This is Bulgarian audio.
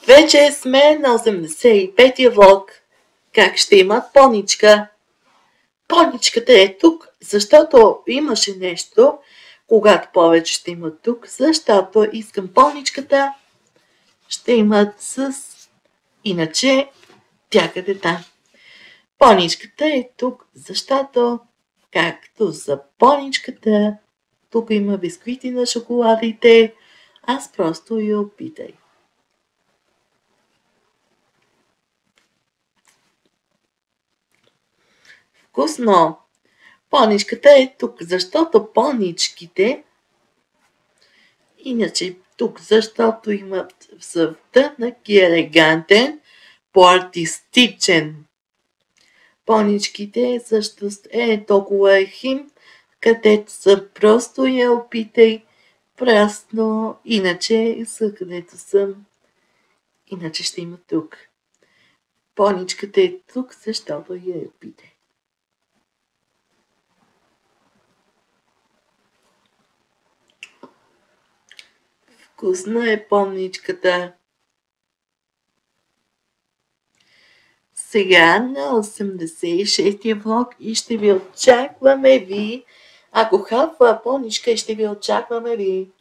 Вече сме на 85-я влог. Как ще има поничка? Поничката е тук, защото имаше нещо, когато повече ще има тук, защото искам поничката, ще имат с... Иначе тякъде там. Поничката е тук, защото както за поничката, тук има бисквити на шоколадите, аз просто я опитай. Вкусно! Поничката е тук, защото поничките, иначе тук, защото имат в тънък и елегантен, по-артистичен. Поничките също е толкова хим, където са просто я опитай, прасно, иначе са където съм, иначе ще има тук. Поничката е тук, защото я опитай. Вкусна е поничката. Сега на 86-я влог и ще ви очакваме ви. Ако хапва поничка, ще ви очакваме ви.